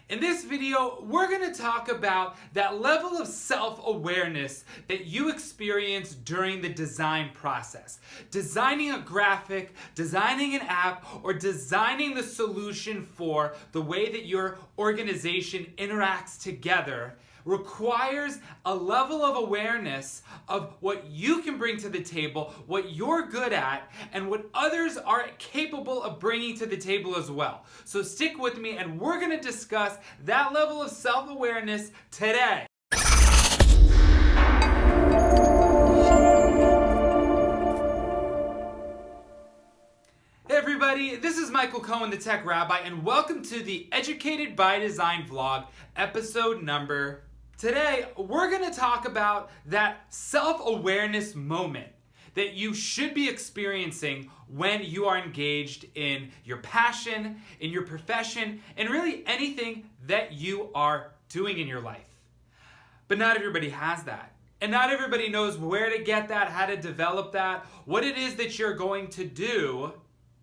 In this video, we're going to talk about that level of self-awareness that you experience during the design process. Designing a graphic, designing an app, or designing the solution for the way that your organization interacts together requires a level of awareness of what you can bring to the table, what you're good at, and what others are capable of bringing to the table as well. So stick with me and we're going to discuss that level of self-awareness today. Hey everybody, this is Michael Cohen, the Tech Rabbi, and welcome to the Educated by Design vlog, episode number. Today, we're going to talk about that self-awareness moment that you should be experiencing when you are engaged in your passion, in your profession, and really anything that you are doing in your life. But not everybody has that. And not everybody knows where to get that, how to develop that, what it is that you're going to do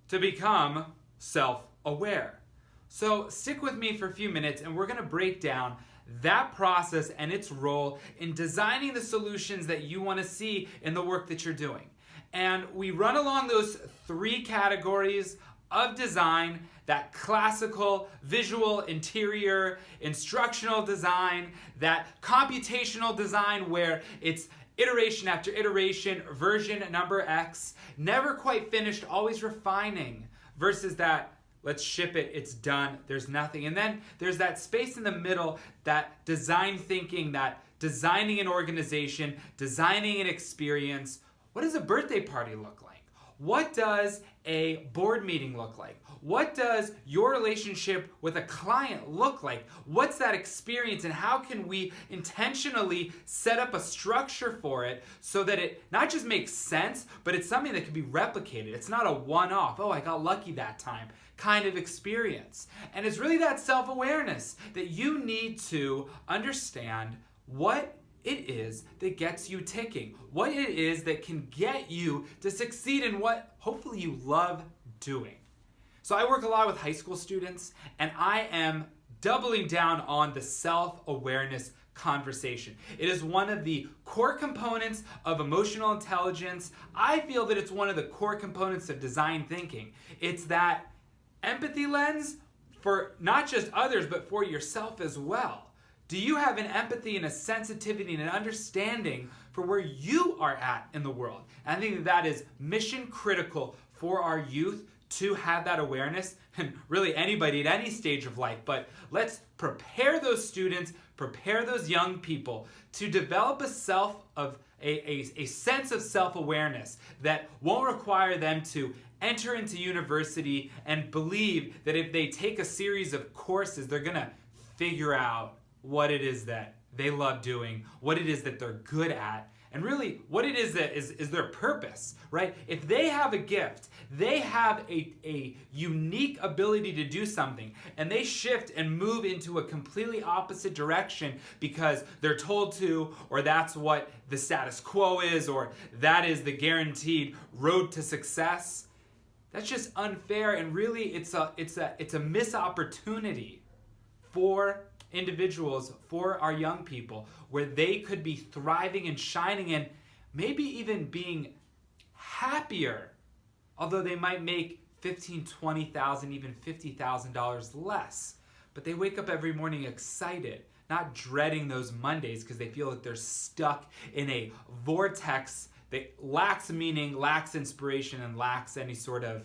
to become self-aware. So stick with me for a few minutes and we're going to break down that process and its role in designing the solutions that you want to see in the work that you're doing. And we run along those three categories of design: that classical, visual, interior, instructional design, that computational design where it's iteration after iteration, version number X, never quite finished, always refining, versus that let's ship it, it's done, there's nothing. And then there's that space in the middle, that design thinking, that designing an organization, designing an experience. What does a birthday party look like? What does a board meeting look like? What does your relationship with a client look like? What's that experience, and how can we intentionally set up a structure for it so that it not just makes sense, but it's something that can be replicated. It's not a one-off, oh, I got lucky that time kind of experience. And it's really that self-awareness that you need to understand what it is that gets you ticking, what it is that can get you to succeed in what hopefully you love doing. So I work a lot with high school students, and I am doubling down on the self-awareness conversation. It is one of the core components of emotional intelligence. I feel that it's one of the core components of design thinking. It's that empathy lens for not just others, but for yourself as well. Do you have an empathy and a sensitivity and an understanding for where you are at in the world? And I think that is mission critical for our youth to have that awareness, and really anybody at any stage of life. But let's prepare those students, prepare those young people to develop a sense of self-awareness that won't require them to enter into university and believe that if they take a series of courses, they're going to figure out what it is that they love doing, what it is that they're good at, and really what it is that is their purpose, right? If they have a gift, they have a unique ability to do something, and they shift and move into a completely opposite direction because they're told to, or that's what the status quo is, or that is the guaranteed road to success. That's just unfair, and really it's a missed opportunity for individuals, for our young people, where they could be thriving and shining and maybe even being happier, although they might make $15,000, $20,000, even $50,000 less. But they wake up every morning excited, not dreading those Mondays because they feel that they're stuck in a vortex that lacks meaning, lacks inspiration, and lacks any sort of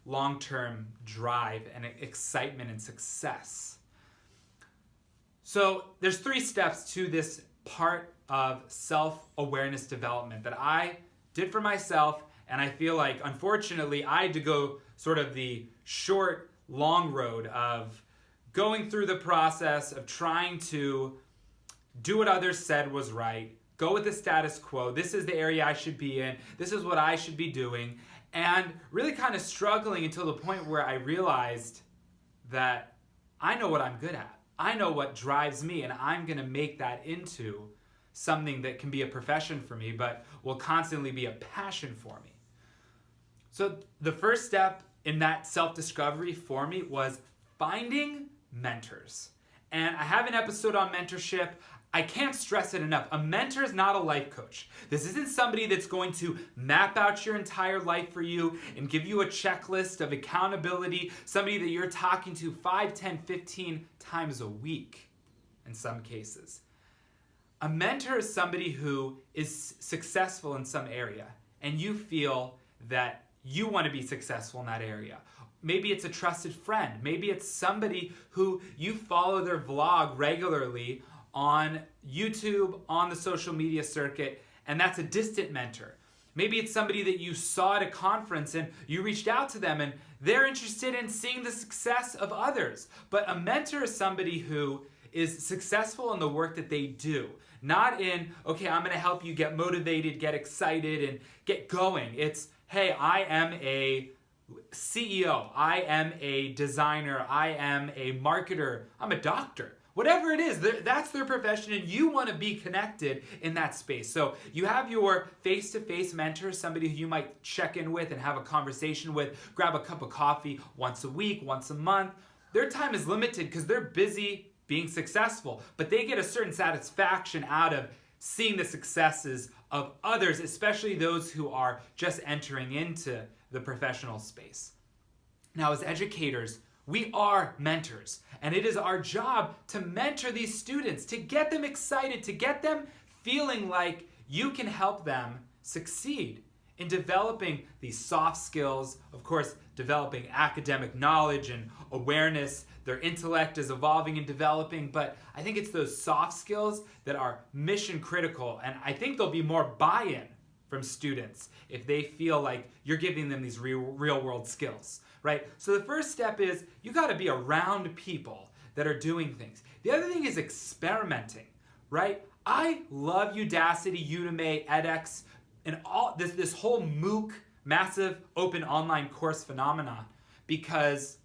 long-term drive and excitement and success. So there's three steps to this part of self-awareness development that I did for myself, and I feel like, unfortunately, I had to go sort of the short, long road of going through the process of trying to do what others said was right, go with the status quo, this is the area I should be in, this is what I should be doing, and really kind of struggling until the point where I realized that I know what I'm good at. I know what drives me, and I'm going to make that into something that can be a profession for me, but will constantly be a passion for me. So the first step in that self-discovery for me was finding mentors. And I have an episode on mentorship. I can't stress it enough. A mentor is not a life coach. This isn't somebody that's going to map out your entire life for you and give you a checklist of accountability, somebody that you're talking to 5, 10, 15 times a week in some cases. A mentor is somebody who is successful in some area, and you feel that you want to be successful in that area. Maybe it's a trusted friend. Maybe it's somebody who you follow their vlog regularly on YouTube, on the social media circuit, and that's a distant mentor. Maybe it's somebody that you saw at a conference and you reached out to them and they're interested in seeing the success of others. But a mentor is somebody who is successful in the work that they do. Not in, okay, I'm going to help you get motivated, get excited, and get going. It's, hey, I am a CEO, I am a designer, I am a marketer, I'm a doctor. Whatever it is, that's their profession, and you want to be connected in that space. So you have your face-to-face mentor, somebody who you might check in with and have a conversation with, grab a cup of coffee once a week, once a month. Their time is limited because they're busy being successful, but they get a certain satisfaction out of seeing the successes of others, especially those who are just entering into the professional space. Now, as educators, we are mentors, and it is our job to mentor these students, to get them excited, to get them feeling like you can help them succeed in developing these soft skills, of course, developing academic knowledge and awareness. Their intellect is evolving and developing, but I think it's those soft skills that are mission critical, and I think there'll be more buy-in from students if they feel like you're giving them these real world skills, right? So the first step is you got to be around people that are doing things. The other thing is experimenting, right? I love Udacity, Udemy, edX, and all this whole MOOC, massive open online course phenomenon, because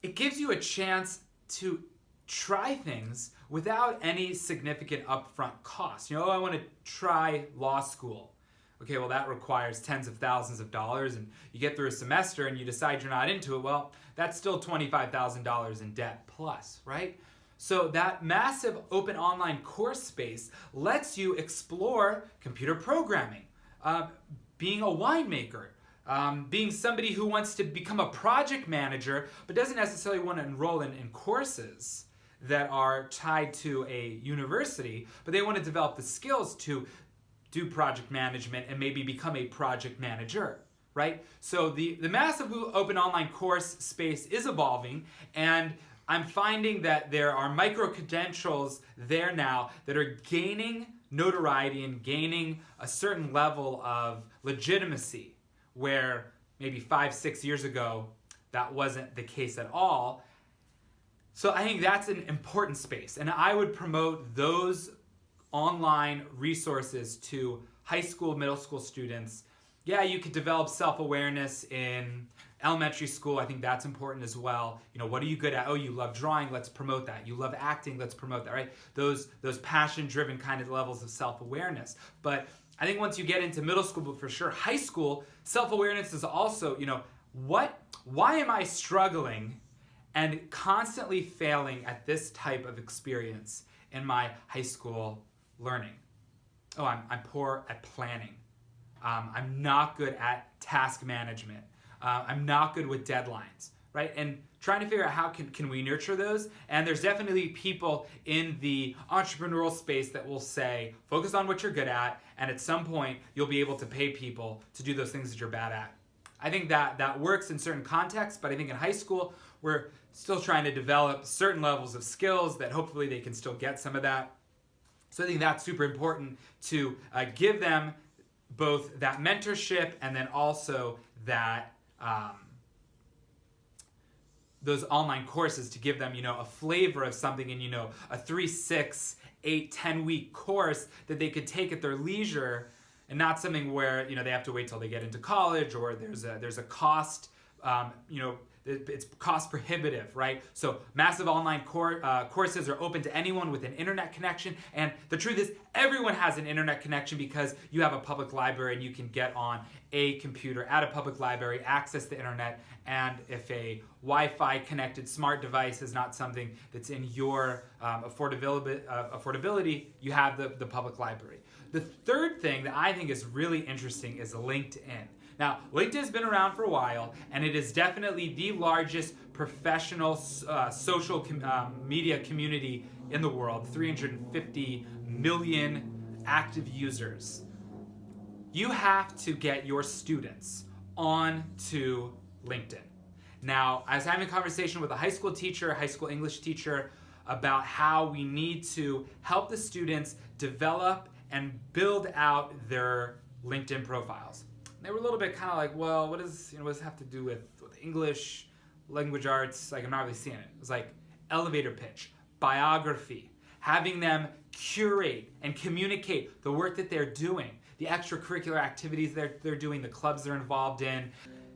it gives you a chance to try things without any significant upfront cost. You know, I want to try law school. Okay, well, that requires tens of thousands of dollars, and you get through a semester and you decide you're not into it. Well, that's still $25,000 in debt plus, right? So that massive open online course space lets you explore computer programming, being a winemaker, being somebody who wants to become a project manager but doesn't necessarily want to enroll in courses that are tied to a university, but they want to develop the skills to do project management and maybe become a project manager, right? So the massive open online course space is evolving, and I'm finding that there are micro-credentials there now that are gaining notoriety and gaining a certain level of legitimacy, where maybe 5-6 years ago that wasn't the case at all. So I think that's an important space, and I would promote those online resources to high school, middle school students. Yeah, you could develop self-awareness in elementary school. I think that's important as well. You know, what are you good at? Oh, you love drawing, let's promote that. You love acting, let's promote that, right? Those passion-driven kind of levels of self-awareness. But I think once you get into middle school, but for sure high school, self-awareness is also, you know, why am I struggling and constantly failing at this type of experience in my high school learning? Oh, I'm poor at planning. I'm not good at task management. I'm not good with deadlines, right? And trying to figure out how can we nurture those. And there's definitely people in the entrepreneurial space that will say, focus on what you're good at, and at some point you'll be able to pay people to do those things that you're bad at. I think that works in certain contexts, but I think in high school, we're still trying to develop certain levels of skills that hopefully they can still get some of that. So I think that's super important to give them both that mentorship and then also that those online courses, to give them, you know, a flavor of something in, you know, a 3, 6, 8, 10-week course that they could take at their leisure, and not something where, you know, they have to wait till they get into college, or there's a cost, you know, it's cost prohibitive, right? So massive online courses are open to anyone with an internet connection. And the truth is, everyone has an internet connection because you have a public library and you can get on a computer at a public library, access the internet. And if a Wi-Fi connected smart device is not something that's in your affordability, you have the public library. The third thing that I think is really interesting is LinkedIn. Now, LinkedIn has been around for a while, and it is definitely the largest professional social media community in the world, 350 million active users. You have to get your students onto LinkedIn. Now, I was having a conversation with a high school teacher, a high school English teacher, about how we need to help the students develop and build out their LinkedIn profiles. They were a little bit kind of like, well, what does this have to do with English, language arts? Like, I'm not really seeing it. It was like elevator pitch, biography, having them curate and communicate the work that they're doing, the extracurricular activities they're doing, the clubs they're involved in,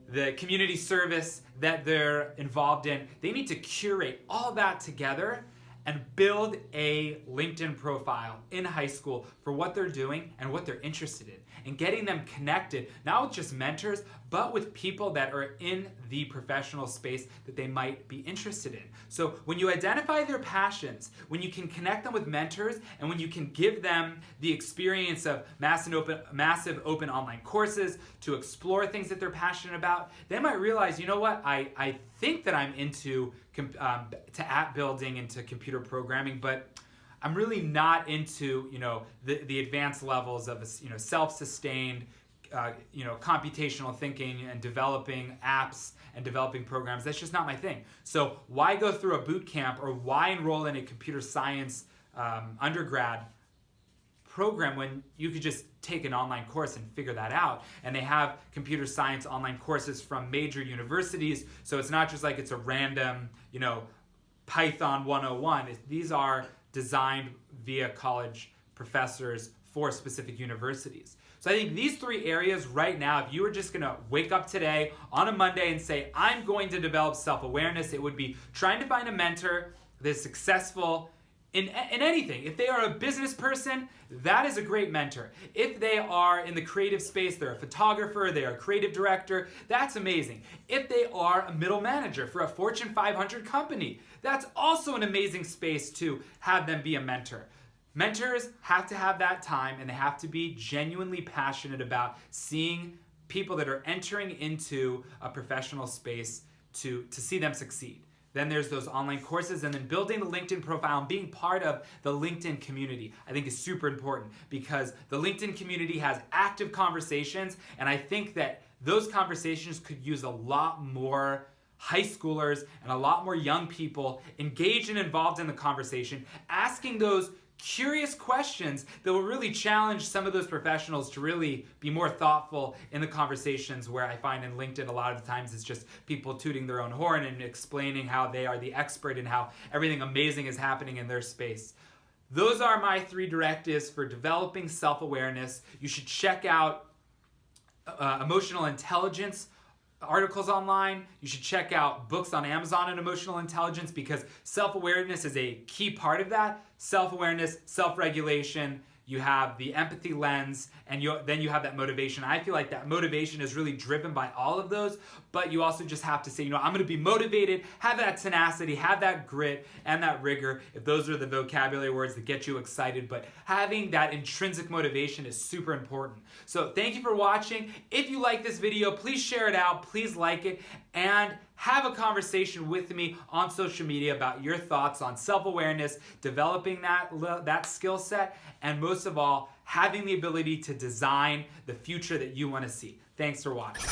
the community service that they're involved in. They need to curate all that together and build a LinkedIn profile in high school for what they're doing and what they're interested in, and getting them connected, not with just mentors, but with people that are in the professional space that they might be interested in. So when you identify their passions, when you can connect them with mentors, and when you can give them the experience of massive open online courses to explore things that they're passionate about, they might realize, you know what, I think that I'm into app building, into computer programming, but I'm really not into the advanced levels of self-sustained computational thinking and developing apps and developing programs. That's just not my thing. So why go through a boot camp, or why enroll in a computer science undergrad program when you could just take an online course and figure that out? And they have computer science online courses from major universities, so it's not just like it's a random Python 101. These are designed via college professors for specific universities. So I think these three areas right now, if you were just gonna wake up today on a Monday and say, I'm going to develop self-awareness, it would be trying to find a mentor that's successful in anything. If they are a business person, that is a great mentor. If they are in the creative space, they're a photographer, they are a creative director, that's amazing. If they are a middle manager for a Fortune 500 company, that's also an amazing space to have them be a mentor. Mentors have to have that time, and they have to be genuinely passionate about seeing people that are entering into a professional space to see them succeed. Then there's those online courses, and then building the LinkedIn profile and being part of the LinkedIn community, I think is super important, because the LinkedIn community has active conversations, and I think that those conversations could use a lot more high schoolers and a lot more young people engaged and involved in the conversation, asking those curious questions that will really challenge some of those professionals to really be more thoughtful in the conversations, where I find in LinkedIn a lot of the times it's just people tooting their own horn and explaining how they are the expert and how everything amazing is happening in their space. Those are my 3 directives for developing self-awareness. You should check out emotional intelligence articles online. You should check out books on Amazon on emotional intelligence, because self-awareness is a key part of that. Self-awareness, self-regulation, you have the empathy lens, and then you have that motivation. I feel like that motivation is really driven by all of those, but you also just have to say, I'm going to be motivated, have that tenacity, have that grit and that rigor, if those are the vocabulary words that get you excited. But having that intrinsic motivation is super important. So thank you for watching. If you like this video, please share it out, please like it, and have a conversation with me on social media about your thoughts on self-awareness, developing that skill set, and most of all, having the ability to design the future that you want to see. Thanks for watching.